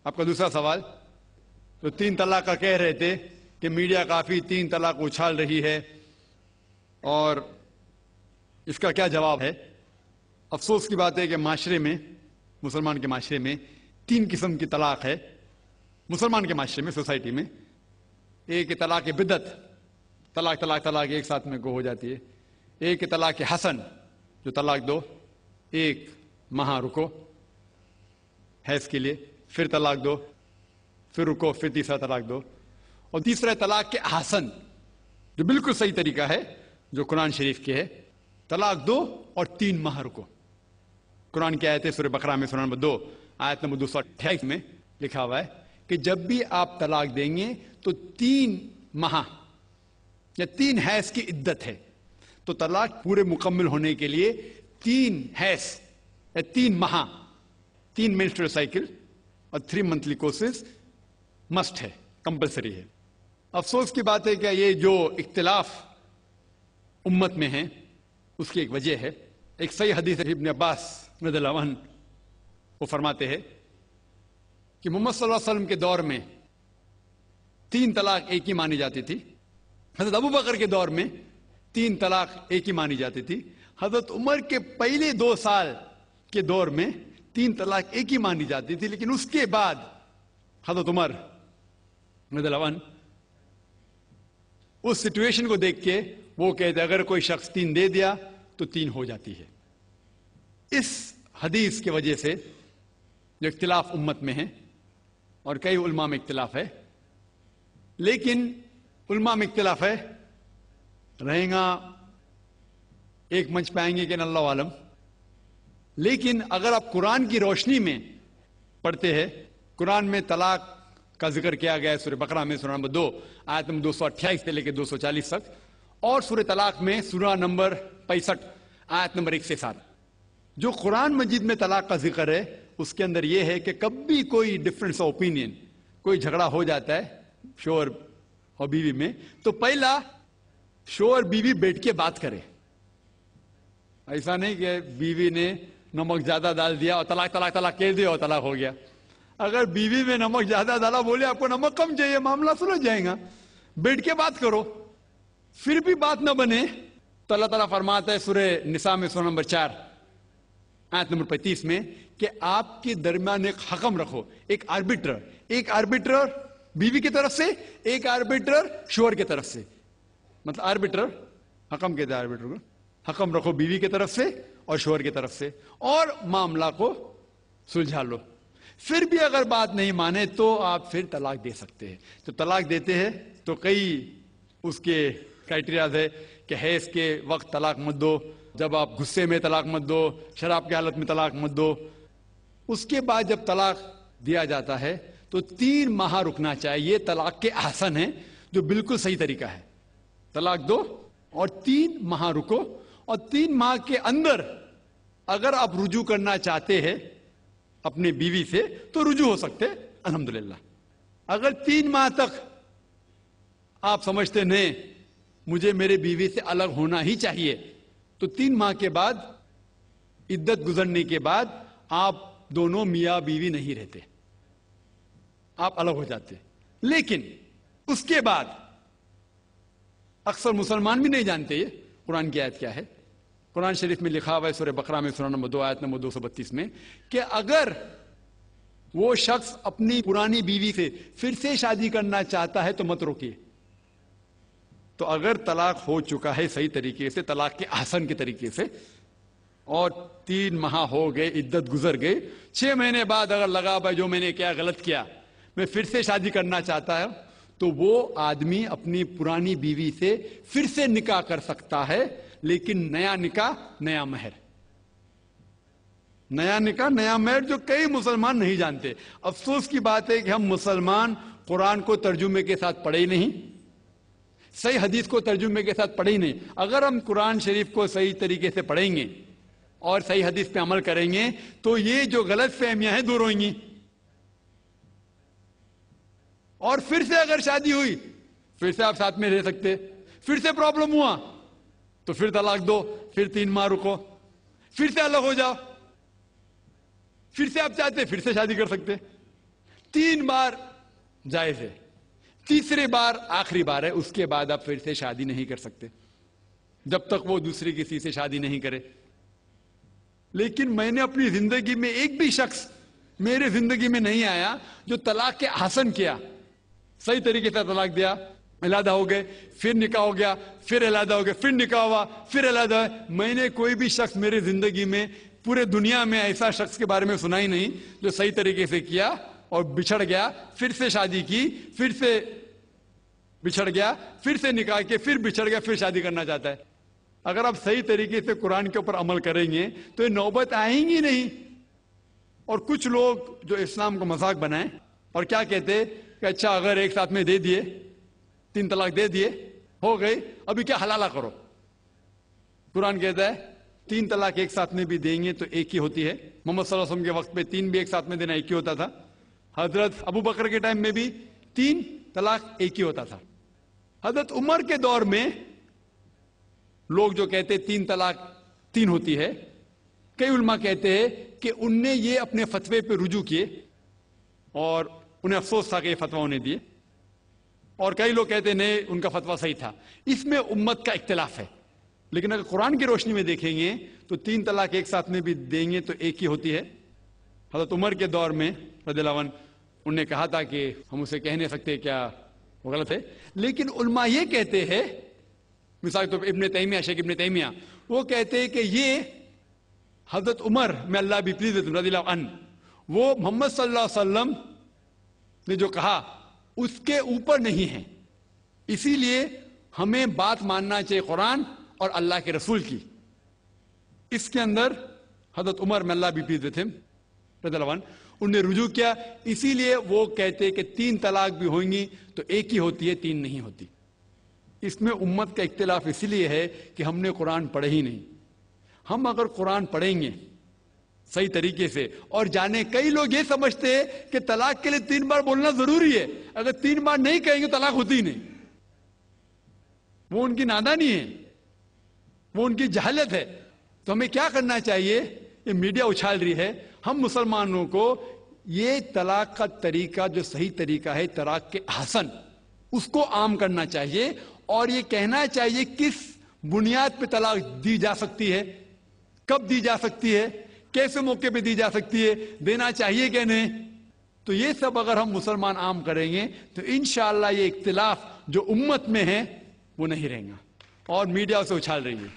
آپ کا دوسرا سوال، تو 3 طلاق کا کہہ رہے تھے کہ میڈیا کافی 3 طلاق اچھال رہی ہے، اور اس کا کیا جواب ہے؟ افسوس کی بات ہے کہ معاشرے میں، مسلمان کے معاشرے میں 3 قسم کی طلاق ہے۔ مسلمان کے معاشرے میں، سوسائٹی میں، ایک طلاق بدعت، طلاق طلاق طلاق ایک ساتھ میں ہو جاتی ہے۔ ایک طلاق حسن، جو طلاق دو، 1 ماہ رکو حیض کے لیے، پھر طلاق دو، پھر رکو، پھر تیسرا طلاق دو۔ اور تیسرا طلاق کے حسن، جو بالکل صحیح طریقہ ہے، جو قرآن شریف کے ہے، طلاق دو اور 3 ماہ رکو۔ قرآن کی آیت ہے سورہ بقرہ میں، سورہ نمبر 2 آیت نمبر 228 میں لکھا ہوا ہے کہ جب بھی آپ طلاق دیں گے تو 3 ماہ یا 3 حیض کی عدت ہے، تو طلاق پورے مکمل ہونے کے لیے 3 حیض یا 3 ماہ، 3 menstrual سائیکل اور 3 monthly کورسز مسٹ ہے، کمپلسری ہے۔ افسوس کی بات ہے کہ یہ جو اختلاف امت میں ہے اس کی ایک وجہ ہے۔ ایک صحیح حدیث ہے ابن عباس رضی اللہ عنہ، وہ فرماتے ہیں کہ محمد صلی اللہ علیہ وسلم کے دور میں 3 طلاق ایک ہی مانی جاتی تھی۔ حضرت ابو بکر کے دور میں 3 طلاق ایک ہی مانی جاتی تھی۔ حضرت عمر کے پہلے 2 سال کے دور میں 3 طلاق ایک ہی مانی جاتی تھی، لیکن اس کے بعد حضرت عمر رضی اللہ عنہ اس سچویشن کو دیکھ کے وہ کہتے اگر کوئی شخص 3 دے دیا تو 3 ہو جاتی ہے۔ اس حدیث کی وجہ سے جو اختلاف امت میں ہے، اور کئی علماء میں اختلاف ہے، لیکن علماء میں اختلاف ہے، رہیں گا ایک منچ پہ آئیں گے کہ اللہ عالم، لیکن اگر آپ قرآن کی روشنی میں پڑھتے ہیں، قرآن میں طلاق کا ذکر کیا گیا ہے سورہ بقرہ میں، سورہ نمبر 2 آیت نمبر 228 سے لے کے 240 تک، اور سورہ طلاق میں سورہ نمبر 65 آیت نمبر 1 سے 7۔ جو قرآن مجید میں طلاق کا ذکر ہے اس کے اندر یہ ہے کہ کبھی کوئی ڈفرنس آف اوپینین، کوئی جھگڑا ہو جاتا ہے شوہر اور بیوی میں، تو پہلا شوہر بیوی بیٹھ کے بات کرے۔ ایسا نہیں کہ بیوی نے نمک زیادہ ڈال دیا اور طلاق طلاق طلاق کہہ دیا اور طلاق ہو گیا۔ اگر بیوی میں نمک زیادہ ڈالا، بولے آپ کو نمک کم چاہیے، معاملہ سلجھ جائے گا، بیٹھ کے بات کرو۔ پھر بھی بات نہ بنے تو اللہ تعالیٰ فرماتا ہے سورہ نساء میں، سورہ نمبر 4 آیت نمبر 35 میں کہ آپ کے درمیان ایک حکم رکھو، ایک آربیٹر بیوی کی طرف سے، ایک آربیٹر شوہر کی طرف سے۔ مطلب آربیٹر، حکم کہتے ہیں آربیٹر کو، حکم رکھو بیوی کی طرف سے اور شوہر کی طرف سے، اور معاملہ کو سلجھا لو۔ پھر بھی اگر بات نہیں مانے تو آپ پھر طلاق دے سکتے ہیں۔ تو طلاق دیتے ہیں تو کئی اس کے کرائٹیریاز ہے کہ حیض کے وقت طلاق مت دو، جب آپ غصے میں طلاق مت دو، شراب کی حالت میں طلاق مت دو۔ اس کے بعد جب طلاق دیا جاتا ہے تو 3 ماہ رکنا چاہیے۔ طلاق کے احسن ہیں، جو بالکل صحیح طریقہ ہے۔ طلاق دو اور 3 ماہ رکو، اور 3 ماہ کے اندر اگر آپ رجوع کرنا چاہتے ہیں اپنے بیوی سے تو رجوع ہو سکتے، الحمدللہ۔ اگر 3 ماہ تک آپ سمجھتے نہیں مجھے میرے بیوی سے الگ ہونا ہی چاہیے، تو 3 ماہ کے بعد، عدت گزرنے کے بعد، آپ دونوں میاں بیوی نہیں رہتے، آپ الگ ہو جاتے۔ لیکن اس کے بعد اکثر مسلمان بھی نہیں جانتے یہ قرآن کی آیت کیا ہے۔ قرآن شریف میں لکھا ہوا ہے سورہ بقرہ میں، سورہ نمبر 2 آیت نمبر 232 میں کہ اگر وہ شخص اپنی پرانی بیوی سے پھر سے شادی کرنا چاہتا ہے تو مت روکیے۔ تو اگر طلاق ہو چکا ہے صحیح طریقے سے، طلاق کے احسن کے طریقے سے، اور 3 ماہ ہو گئے، عدت گزر گئے، 6 مہینے بعد اگر لگا بھائی جو میں نے کیا غلط کیا، میں پھر سے شادی کرنا چاہتا ہے، تو وہ آدمی اپنی پرانی بیوی سے پھر سے نکاح کر سکتا ہے، لیکن نیا نکاح نیا مہر، نیا نکاح نیا مہر، جو کئی مسلمان نہیں جانتے۔ افسوس کی بات ہے کہ ہم مسلمان قرآن کو ترجمے کے ساتھ پڑھے ہی نہیں، صحیح حدیث کو ترجمے کے ساتھ پڑھے ہی نہیں۔ اگر ہم قرآن شریف کو صحیح طریقے سے پڑھیں گے اور صحیح حدیث پہ عمل کریں گے تو یہ جو غلط فہمیاں ہیں دور ہوئیں گی، اور پھر سے اگر شادی ہوئی پھر سے آپ ساتھ میں رہ سکتے، پھر سے پرابلم ہوا تو پھر طلاق دو، پھر 3 ماہ رکو، پھر سے الگ ہو جاؤ، پھر سے آپ چاہتے پھر سے شادی کر سکتے۔ 3 بار جائز ہے، تیسرے بار آخری بار ہے، اس کے بعد آپ پھر سے شادی نہیں کر سکتے جب تک وہ دوسری کسی سے شادی نہیں کرے۔ لیکن میں نے اپنی زندگی میں ایک بھی شخص میرے زندگی میں نہیں آیا جو طلاق کے احسن کیا، صحیح طریقے سے طلاق دیا، علیحدہ ہو گئے، پھر نکاح ہو گیا، پھر علیحدہ ہو گئے، پھر نکاح ہوا، پھر علیحدہ ہوا۔ میں نے کوئی بھی شخص میرے زندگی میں پورے دنیا میں ایسا شخص کے بارے میں سنا ہی نہیں جو صحیح طریقے سے کیا اور بچھڑ گیا، پھر سے شادی کی، پھر سے بچھڑ گیا، پھر سے نکاح کے، پھر بچھڑ گیا، پھر شادی کرنا چاہتا ہے۔ اگر آپ صحیح طریقے سے قرآن کے اوپر عمل کریں گے تو یہ نوبت آئیں گی نہیں۔ اور کچھ لوگ جو اسلام کو مذاق بنائیں اور کیا کہتے کہ اچھا اگر ایک ساتھ میں دے دیے، 3 طلاق دے دیے، ہو گئی، ابھی کیا حلالہ کرو۔ قرآن کہتا ہے 3 طلاق ایک ساتھ میں بھی دیں گے تو ایک ہی ہوتی ہے۔ محمد صلی اللہ علیہ وسلم کے وقت میں 3 بھی ایک ساتھ میں دینا ایک ہی ہوتا تھا۔ حضرت ابو بکر کے ٹائم میں بھی 3 طلاق ایک ہی ہوتا تھا۔ حضرت عمر کے دور میں لوگ جو کہتے 3 طلاق 3 ہوتی ہے، کئی علماء کہتے ہیں کہ ان نے یہ اپنے فتوے پہ رجوع کیے اور انہیں افسوس تھا کہ یہ فتویٰ انہیں دیے، اور کئی لوگ کہتے نہیں ان کا فتویٰ صحیح تھا۔ اس میں امت کا اختلاف ہے، لیکن اگر قرآن کی روشنی میں دیکھیں گے تو 3 طلاق ایک ساتھ میں بھی دیں گے تو ایک ہی ہوتی ہے۔ حضرت عمر کے دور میں رضی اللہ عنہ انہوں نے کہا تھا کہ ہم اسے کہہ نہیں سکتے، کیا وہ غلط ہے، لیکن علماء یہ کہتے ہیں، مثال کے طور پر ابن تیمیہ، شیخ ابن تیمیہ، وہ کہتے ہیں کہ یہ حضرت عمر میں اللہ بھی پلیز رضی اللہ عنہ، وہ محمد صلی اللہ علیہ وسلم نے جو کہا اس کے اوپر نہیں ہے، اسی لیے ہمیں بات ماننا چاہیے قرآن اور اللہ کے رسول کی۔ اس کے اندر حضرت عمر میں اللہ بھی پلیز رضی اللہ عنہ انہوں نے رجوع کیا، اسی لیے وہ کہتے کہ 3 طلاق بھی ہوئیں گی تو ایک ہی ہوتی ہے، 3 نہیں ہوتی۔ اس میں امت کا اختلاف اس لیے ہے کہ ہم نے قرآن پڑھے ہی نہیں۔ ہم اگر قرآن پڑھیں گے صحیح طریقے سے اور جانے، کئی لوگ یہ سمجھتے ہیں کہ طلاق کے لیے 3 بار بولنا ضروری ہے، اگر 3 بار نہیں کہیں گے طلاق ہوتی ہی نہیں۔ وہ ان کی نادانی ہے، وہ ان کی جہالت ہے۔ تو ہمیں کیا کرنا چاہیے؟ یہ میڈیا اچھال رہی ہے، ہم مسلمانوں کو یہ طلاق کا طریقہ جو صحیح طریقہ ہے طلاق کے احسن، اس کو عام کرنا چاہیے، اور یہ کہنا چاہیے کس بنیاد پہ طلاق دی جا سکتی ہے، کب دی جا سکتی ہے، کیسے موقع پہ دی جا سکتی ہے، دینا چاہیے کہ نہیں۔ تو یہ سب اگر ہم مسلمان عام کریں گے تو انشاءاللہ یہ اختلاف جو امت میں ہے وہ نہیں رہیں گا، اور میڈیا اسے اچھال رہی ہے۔